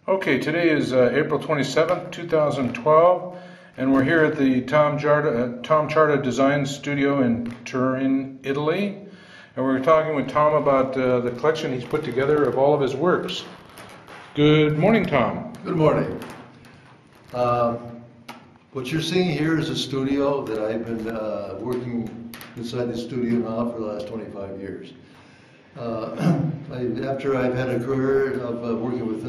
Okay, today is April 27th, 2012, and we're here at the Tjaarda Design Studio in Turin, Italy. And we're talking with Tom about the collection he's put together of all of his works. Good morning, Tom. Good morning. What you're seeing here is a studio that I've been working inside the studio now for the last 25 years. After I've had a career of working with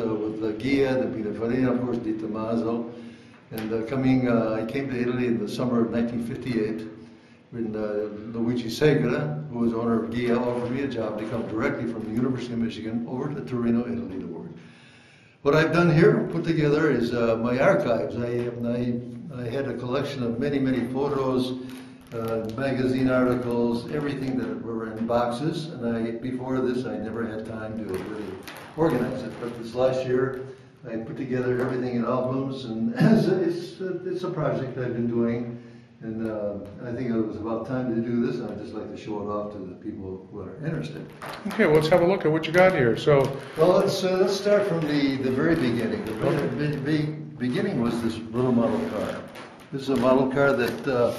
Ghia, the Pininfarina, of course, Di Tommaso, and I came to Italy in the summer of 1958 when Luigi Segre, who was owner of Ghia, offered me a job to come directly from the University of Michigan over to Torino, Italy to work. What I've done here, put together, is my archives. I had a collection of many photos, magazine articles, everything that were in boxes, and before this I never had time to really organize it. But this last year I put together everything in albums, and it's a project I've been doing, and I think it was about time to do this, and I'd just like to show it off to the people who are interested. Okay, well, let's have a look at what you got here. Well, let's start from the very beginning. The very beginning was this little model car. This is a model car that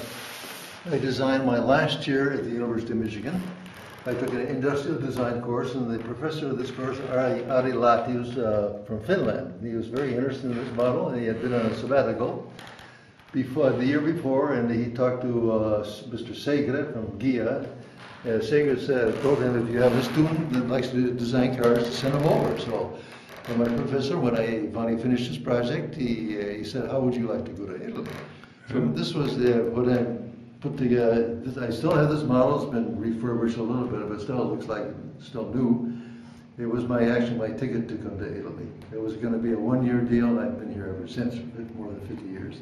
I designed my last year at the University of Michigan. I took an industrial design course, and the professor of this course, Ari Lahti, was from Finland. He was very interested in this model, and he had been on a sabbatical the year before, and he talked to Mr. Segre from Ghia. Segre told him, if you have a student that likes to design cars, to send him over. So my professor, when I finally finished this project, he said, how would you like to go to Italy? So this was what I put together. I still have this model. It's been refurbished a little bit, but still looks like it's still new. It was my ticket to come to Italy. It was going to be a one-year deal, and I've been here ever since, for more than 50 years.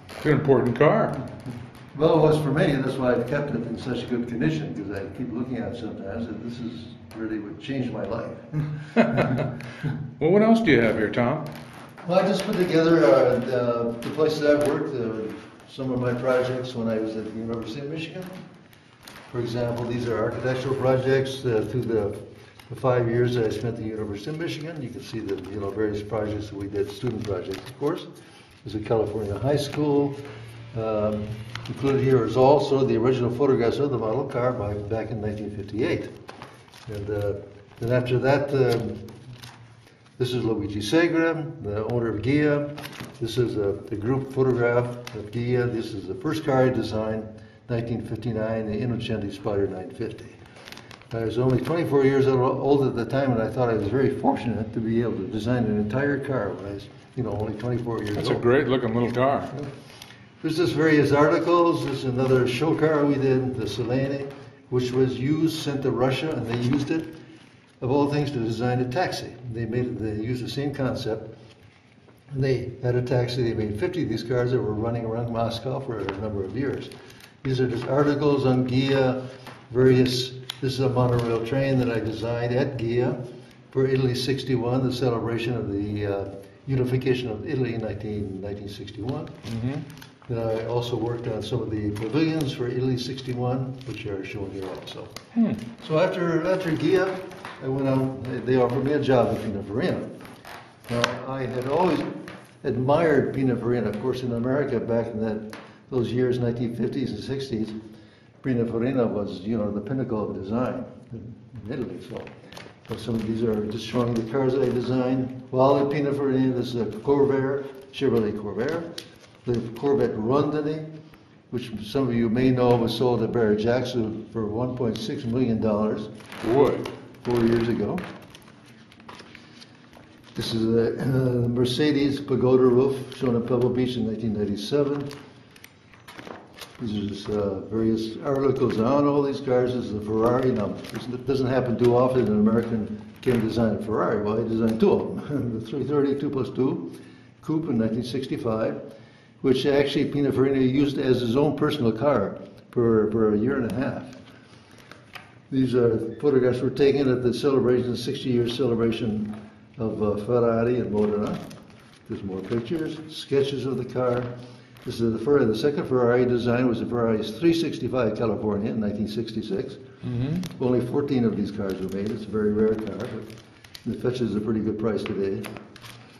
It's an important car. Well, it was for me. That's why I've kept it in such good condition, because I keep looking at it sometimes, and this is really what changed my life. Well, what else do you have here, Tom? Well, I just put together the places I've worked, some of my projects when I was at the University of Michigan. For example, these are architectural projects through the 5 years that I spent at the University of Michigan. You can see the various projects that we did, student projects, of course. There's a California high school. Included here is also the original photographs of the model car back in 1958. And then after that, this is Luigi Segre, the owner of Ghia. This is the group photograph of Ghia. This is the first car I designed, 1959, the Innocenti Spider 950. I was only 24 years old at the time, and I thought I was very fortunate to be able to design an entire car when I was, only 24 years old. That's a great looking little car. There's just various articles. There's another show car we did, the Selene, which was sent to Russia, and they used it, of all things, to design a taxi. They used the same concept. They had a taxi. They made 50 of these cars that were running around Moscow for a number of years. These are just articles on Ghia, various. This is a monorail train that I designed at Ghia for Italy 61, the celebration of the unification of Italy in 1961. Mm-hmm. Then I also worked on some of the pavilions for Italy 61, which are shown here also. So after Ghia, I went out. They offered me a job at Pininfarina. Now, I had always admired Pininfarina. Of course, in America back in those years, 1950s and 60s, Pininfarina was, the pinnacle of design in Italy. So some of these are just showing the cars that I designed. While at Pininfarina, this is a Corvair, Chevrolet Corvair. The Corvette Rondini, which some of you may know was sold to Barry Jackson for $1.6 million. Boy. 4 years ago. This is a Mercedes Pagoda roof shown in Pebble Beach in 1997. These are just various articles on all these cars. This is a Ferrari. Now, it doesn't happen too often an American can design a Ferrari. Well, I designed two of them. The 330 2+2 Coupe in 1965, which actually Pininfarina used as his own personal car for a year and a half. These photographs were taken at the 60-year celebration of Ferrari in Modena. There's more pictures, sketches of the car. This is the second Ferrari design was the Ferrari's 365 California in 1966. Mm-hmm. Only 14 of these cars were made. It's a very rare car, but it fetches a pretty good price today.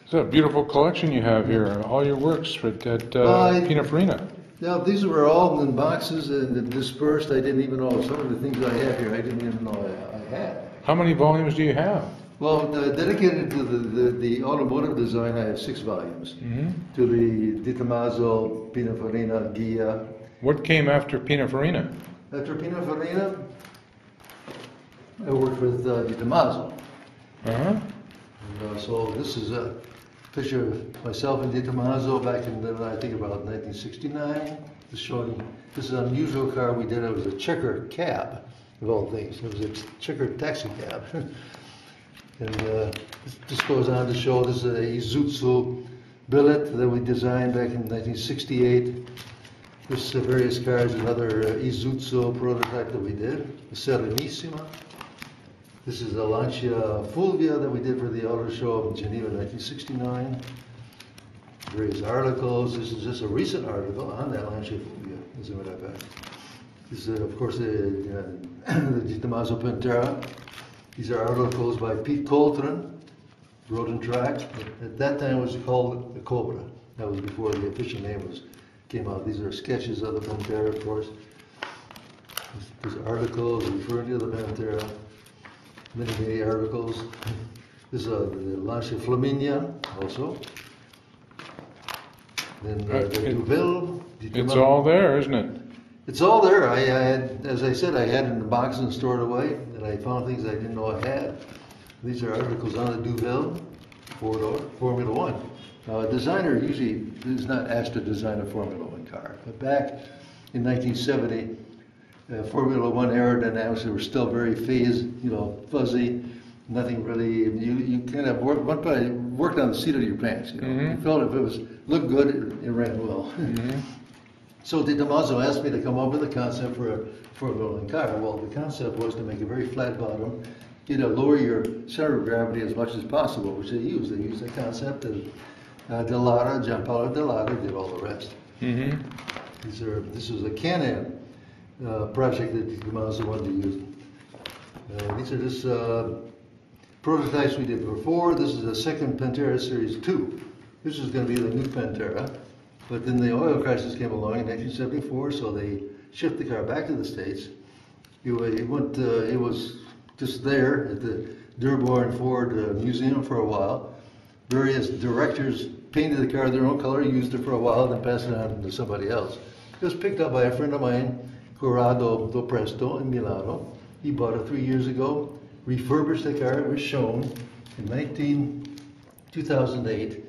It's a beautiful collection you have here. All your works at Pininfarina. Yeah, these were all in boxes and dispersed. I didn't even know some of the things I have here. I didn't even know I had. How many volumes do you have? Well, dedicated to the automotive design, I have 6 volumes. To the Di Tommaso, Pininfarina, Ghia. What came after Pininfarina? After Pininfarina, I worked with Di Tommaso. Uh-huh. And, so this is a picture of myself and Di Tommaso back in, I think, about 1969. This is an unusual car we did. It was a checker cab, of all things. It was a checker taxi cab. And this goes on to show this is a Isuzu billet that we designed back in 1968. This various cars, another Isuzu prototype that we did, the Serenissima. This is a Lancia Fulvia that we did for the auto show in Geneva in 1969. Various articles. This is just a recent article on that Lancia Fulvia. As a matter of fact. This is, of course, the Di Tommaso Pantera. These are articles by Pete Coltrane, Road and Track. At that time, it was called the Cobra. That was before the official name came out. These are sketches of the Pantera, of course. These are articles referring to the Pantera. Many articles. This is the Lancia Flaminia, also. Then the Duville. It's all there, isn't it? It's all there. I had, as I said, I had it in the box and stored away, and I found things I didn't know I had. These are articles on the Duville, four-door, Formula One. Now, a designer usually is not asked to design a Formula One car. But back in 1970, Formula One aerodynamics were still very phased, fuzzy. Nothing really. You kind of worked on the seat of your pants. You felt if it looked good, it ran well. So Di Tommaso asked me to come up with a concept for a Formula One car. Well, the concept was to make a very flat bottom, lower your center of gravity as much as possible, which they used. They used the concept of Gianpaolo Dell'Ara did all the rest. This was a Can-Am project that Di Tommaso wanted to use. These are just prototypes we did before. This is the second Pantera Series 2. This is going to be the new Pantera. But then the oil crisis came along in 1974, so they shipped the car back to the States. It was just there at the Dearborn Ford Museum for a while. Various directors painted the car their own color, used it for a while, then passed it on to somebody else. It was picked up by a friend of mine, Corrado Do Presto in Milano. He bought it 3 years ago, refurbished the car. It was shown in 2008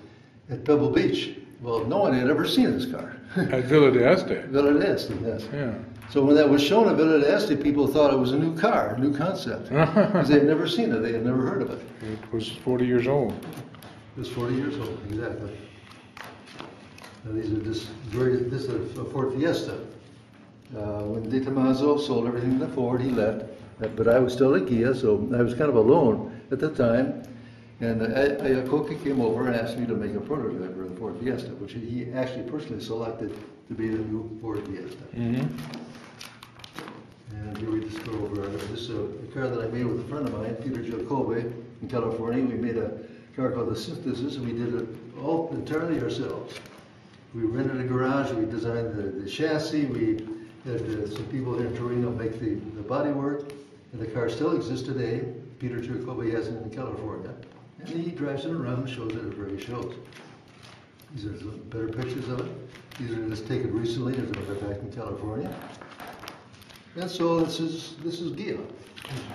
at Pebble Beach. Well, no one had ever seen this car. At Villa d'Este. Villa d'Este, yes. Yeah. So when that was shown at Villa d'Este, people thought it was a new car, a new concept. Because they had never seen it, they had never heard of it. It was 40 years old. It was 40 years old, exactly. Now these are this is a Ford Fiesta. When Di Tommaso sold everything to Ford, he left. But I was still at Ghia, so I was kind of alone at the time. And Ayakoki came over and asked me to make a prototype for the Ford Fiesta, which he actually personally selected to be the new Ford Fiesta. And here we just go over this a car that I made with a friend of mine, Peter Jacoby, in California. We made a car called the Synthesis, and we did it all entirely ourselves. We rented a garage, we designed the chassis, we had some people here in Torino make the bodywork, and the car still exists today. Peter Jacoby has it in California. And he drives it around and shows it at various shows. These are some better pictures of it. These are just taken recently, as a matter of fact, in California. And so this is Ghia,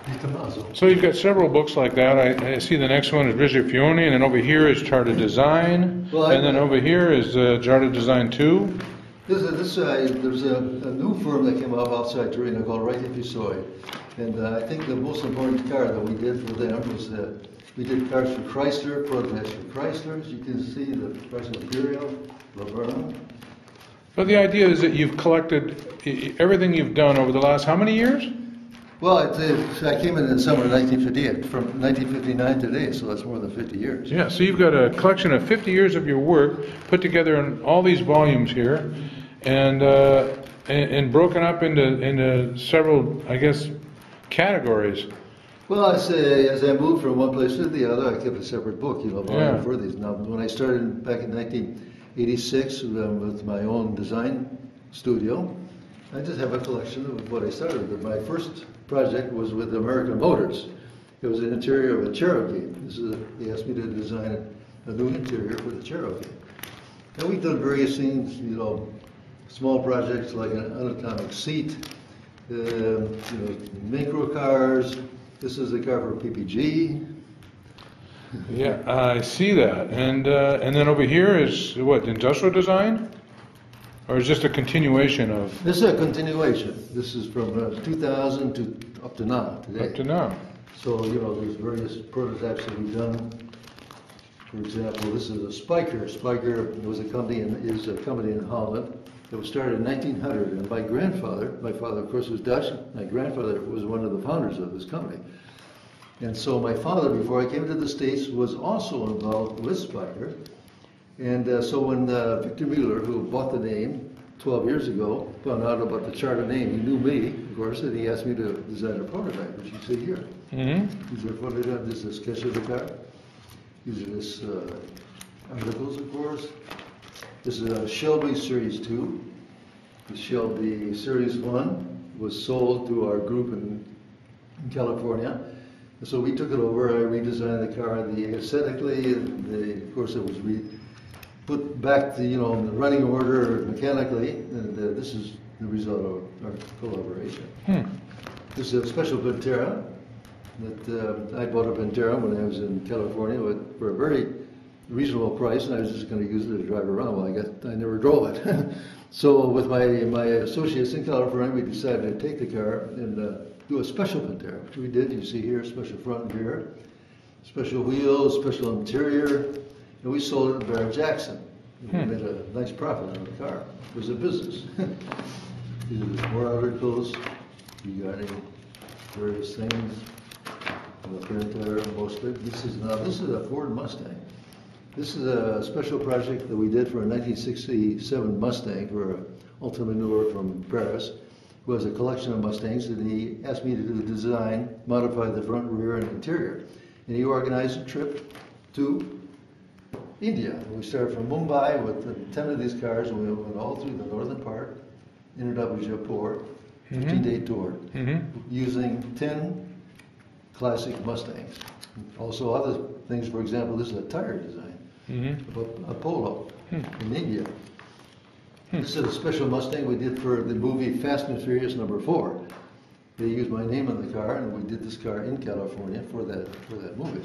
Di Tommaso. So you've got several books like that. I see the next one is Visione, and then over here is Tjaarda Design, and then over here is Tjaarda Design 2. There's a new firm that came up outside Torino called Reti Fisoi. And I think the most important car that we did for them was we did cars for Chrysler, prototypes for Chrysler. As you can see, the Chrysler Imperial, Laverne. But the idea is that you've collected everything you've done over the last how many years? Well, I came in the summer of 1958, from 1959 to today, so that's more than 50 years. Yeah, so you've got a collection of 50 years of your work put together in all these volumes here, and broken up into several, I guess, categories. Well, I say as I moved from one place to the other, I kept a separate book, volume for these. Now, when I started back in 1986 with my own design studio, I just have a collection of what I started. But my first project was with American Motors. It was an interior of a Cherokee. They asked me to design a new interior for the Cherokee. And we've done various things, small projects like an unatomic seat, micro cars. This is the car for PPG. Yeah, I see that. And then over here is what, industrial design? Or is this a continuation of? This is a continuation. This is from 2000 to up to now, today. Up to now. So, there's various prototypes that we've done. For example, this is a Spiker. Spiker is a company in Holland. It was started in 1900, and my father, of course, was Dutch. My grandfather was one of the founders of this company. And so my father, before I came to the States, was also involved with Spiker. And so when Victor Mueller, who bought the name 12 years ago, found out about the Tjaarda name, he knew me, of course, and he asked me to design a prototype, which you see here. Mm-hmm. These are prototypes. This is a sketch of the car. These are just articles, of course. This is a Shelby Series 2. The Shelby Series 1 was sold to our group in California. And so we took it over. I redesigned the car aesthetically, and of course it was put back to, in the running order mechanically, and this is the result of our collaboration. This is a special Pantera that I bought a Pantera when I was in California for a very reasonable price, and I was just going to use it to drive around. Well, I never drove it. So with my associates in California, we decided to take the car and do a special Pantera, which we did. You see here, special front and rear, special wheels, special interior, and we sold it to Barrett Jackson. We made a nice profit on the car. It was a business. These are more articles regarding various things. The Pantera mostly. This is a Ford Mustang. This is a special project that we did for a 1967 Mustang for an entrepreneur from Paris, who has a collection of Mustangs, and he asked me to do the design, modify the front, rear, and interior. And he organized a trip to India. We started from Mumbai with 10 of these cars, and we went all through the northern part, ended up in Jaipur, 15-day tour, using 10 classic Mustangs. Also other things, for example, this is a tire design, a Polo in India. This is a special Mustang we did for the movie Fast and Furious #4. They used my name on the car, and we did this car in California for that movie.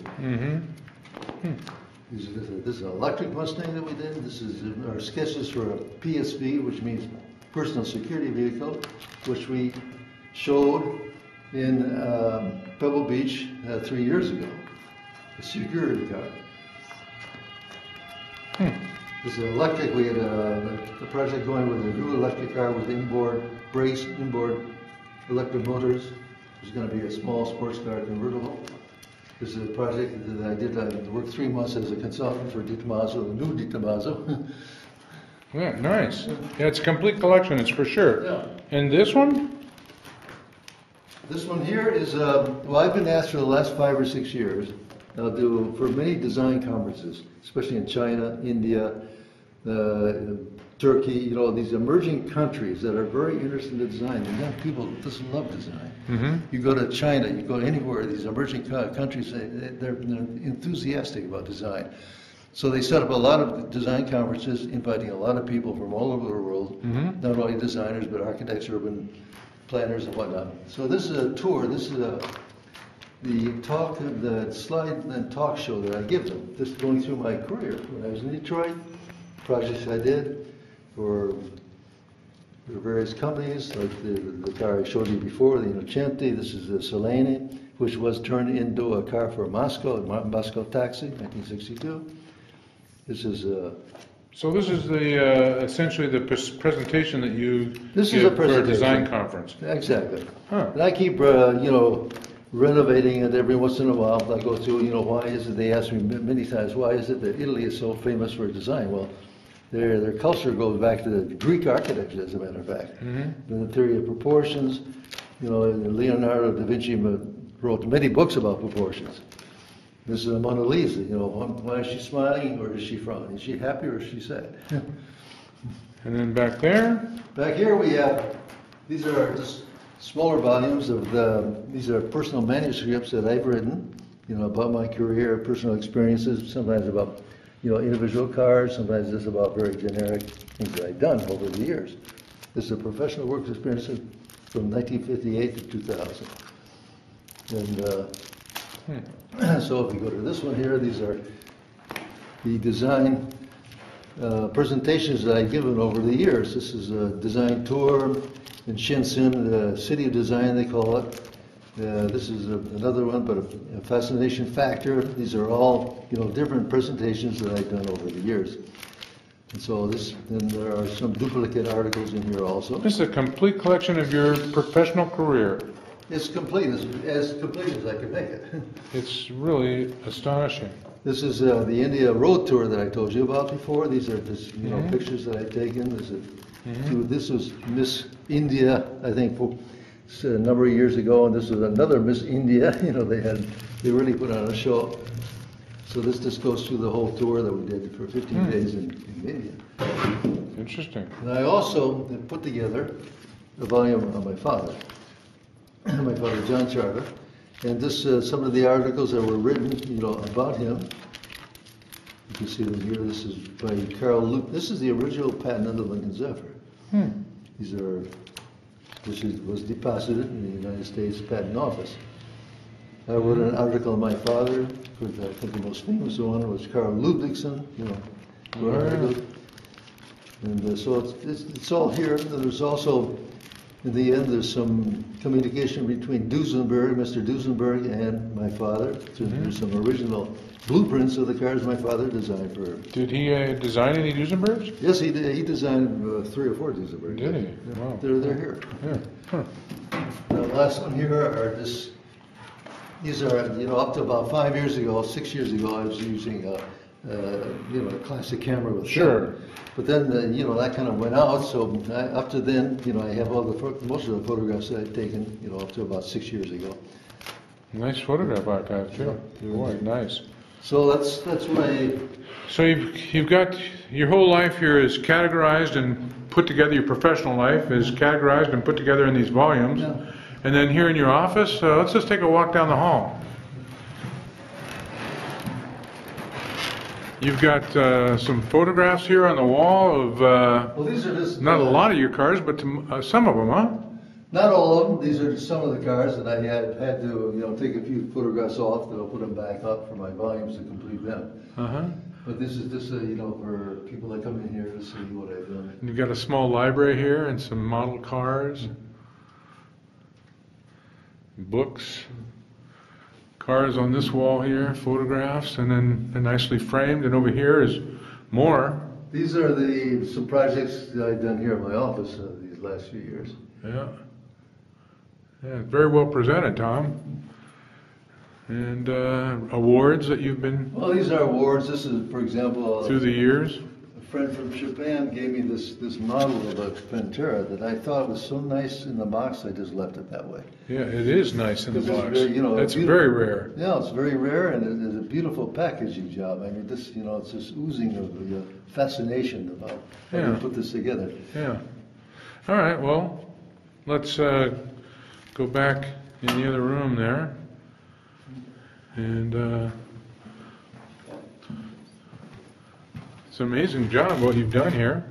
This is an electric Mustang that we did. This is our sketches for a PSV, which means personal security vehicle, which we showed in Pebble Beach 3 years ago. A security car. This is electric. We had a project going with a new electric car with inboard brakes, inboard electric motors. There's going to be a small sports car convertible. This is a project that I did. I worked 3 months as a consultant for Di Tommaso, the new Di Tommaso. Yeah, nice. Yeah, it's a complete collection, it's for sure. Yeah. And this one? This one here is, well, I've been asked for the last 5 or 6 years for many design conferences, especially in China, India, Turkey, these emerging countries that are very interested in design. And young people just love design. You go to China, you go anywhere, these emerging countries, they're enthusiastic about design. So they set up a lot of design conferences, inviting a lot of people from all over the world, not only designers, but architects, urban planners, and whatnot. So this is a tour. This is the slide and talk show that I give them. Just going through my career. When I was in Detroit, projects I did for various companies, like the car I showed you before, the Innocenti. This is the Selene, which was turned into a car for Moscow, Moscow Taxi, 1962. This is So this is the essentially the presentation that you give for a design conference. Exactly. And I keep renovating it every once in a while. I go through, why is it? They ask me many times, why is it that Italy is so famous for design? Well, their culture goes back to the Greek architecture, as a matter of fact. The theory of proportions, Leonardo da Vinci wrote many books about proportions. This is a Mona Lisa, you know, why is she smiling or is she frowning? Is she happy or is she sad? And then back there? Back here we have, these are just smaller volumes of these are personal manuscripts that I've written, you know, about my career, personal experiences, sometimes about, you know, individual cars, sometimes just about very generic things that I've done over the years. This is a professional work experience from 1958 to 2000. And so if we go to this one here, these are the design presentations that I've given over the years. This is a design tour in Shenzhen, the city of design they call it. This is another one, but a fascination factor. These are all, you know, different presentations that I've done over the years. And so then there are some duplicate articles in here also. This is a complete collection of your professional career. It's complete, as complete as I could make it. It's really astonishing. This is the India road tour that I told you about before. These are just, you know, pictures that I've taken. This was Miss India, I think, a number of years ago, and this was another Miss India. You know, they really put on a show. So this just goes through the whole tour that we did for 15 days in India. Interesting. And I also put together a volume on my father, John Tjaarda, and this some of the articles that were written, you know, about him. You can see them here. This is by Carl Luke. This is the original patent of the Lincoln Zephyr. This was deposited in the United States Patent Office. I wrote an article on my father. I think the most famous one was Carl Ludwigson, you know. And so it's all here. There's also, in the end, there's some communication between Mr. Duesenberg, and my father. There's some original blueprints of the cars my father designed for. Did he design any Duesenbergs? Yes, he did. He designed 3 or 4 Duesenbergs. Did he? Yeah. Wow. They're here. Yeah. Huh. The last one here are these are, you know, up to about 5 years ago, 6 years ago, I was using you know, a classic camera with Sure. film. But then, you know, that kind of went out. So up to then, you know, I have most of the photographs that I've taken, you know, up to about 6 years ago. Nice photograph archive too. Boy, nice. So that's what So you've got your whole life here is categorized and put together. Your professional life is categorized and put together in these volumes. Yeah. And then here in your office, let's just take a walk down the hall. You've got some photographs here on the wall of well, these are just not a lot of your cars, but some of them, huh? Not all of them. These are just some of the cars that I had to, you know, take a few photographs off. That I'll put them back up for my volumes to complete them. But this is just, you know, for people that come in here to see what I've done. And you've got a small library here and some model cars, books, cars on this wall here, photographs, and then they're nicely framed. And over here is more. These are some projects that I've done here in my office these last few years. Yeah. Yeah, very well presented, Tom. And awards that you've been Well, these are awards. This is, for example, through the years. a friend from Japan gave me this model of a Pantera that I thought was so nice in the box, I just left it that way. Yeah, it is nice in the Because box. it's very, you know, That's very rare. Yeah, it's very rare, and it's a beautiful packaging job. I mean, this, you know, it's just oozing of fascination about how you put this together. Yeah. All right, well, let's go back in the other room there. And it's an amazing job what you've done here.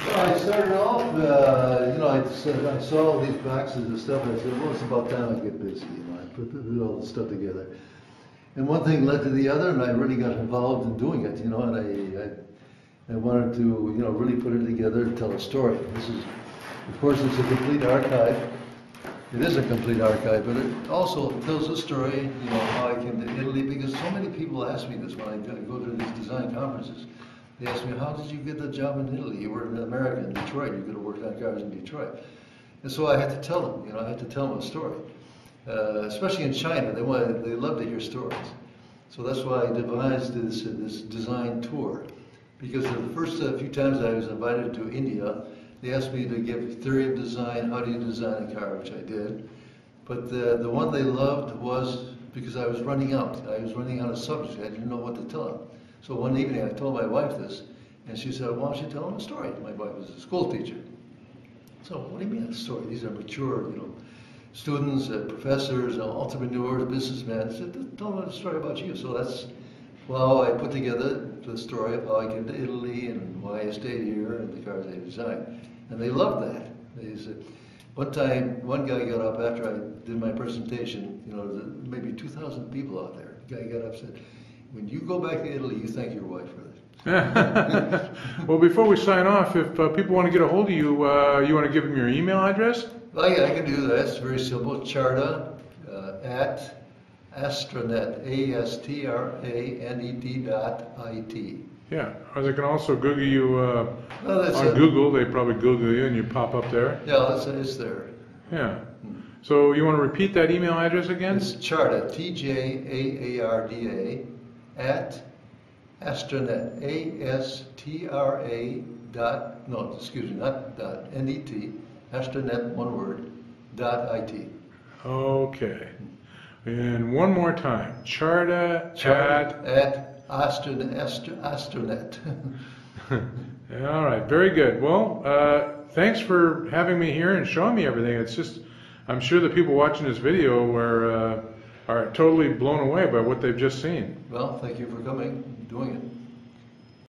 Well, I started off, you know, I saw all these boxes and stuff, and I said, well, it's about time I get busy. You know, I put all the stuff together. And one thing led to the other, and I really got involved in doing it, you know, and I wanted to, you know, really put it together and tell a story. This is, of course, it's a complete archive. It is a complete archive, but it also tells a story, you know, how I came to Italy, because so many people ask me this when I go to these design conferences. They ask me, how did you get the job in Italy? You were in America, in Detroit. You could have worked on cars in Detroit. And so I had to tell them, you know, I had to tell them a story. Especially in China, they love to hear stories. So that's why I devised this design tour. Because the first few times I was invited to India, they asked me to give theory of design, how do you design a car, which I did. But the one they loved was because I was running out. I was running out of subjects. I didn't know what to tell them. So one evening I told my wife this, and she said, "Why don't you tell them a story?" My wife was a school teacher. So what do you mean a story? These are mature, students, professors, entrepreneurs, businessmen. I said, "Tell them a story about you." So that's how I put together the story of how I came to Italy and why I stayed here and the cars I designed. And they loved that. They said, one time, one guy got up after I did my presentation, maybe 2,000 people out there. The guy got up and said, "When you go back to Italy, you thank your wife for this." Well, before we sign off, if people want to get a hold of you, you want to give them your email address? Well, yeah, I can do that. It's very simple. Tjaarda at Astranet, ASTRANET.IT. Yeah, or they can also Google you on it. Google. They probably Google you and you pop up there. Yeah, it's there. Yeah. So you want to repeat that email address again? It's Tjaarda, TJAARDA, at Astranet, NET, Astranet, one word, .IT. Okay. And one more time. Tjaarda at Astranet. All right, very good. Well, thanks for having me here and showing me everything. It's just, I'm sure the people watching this video are totally blown away by what they've just seen. Well, thank you for coming and doing it.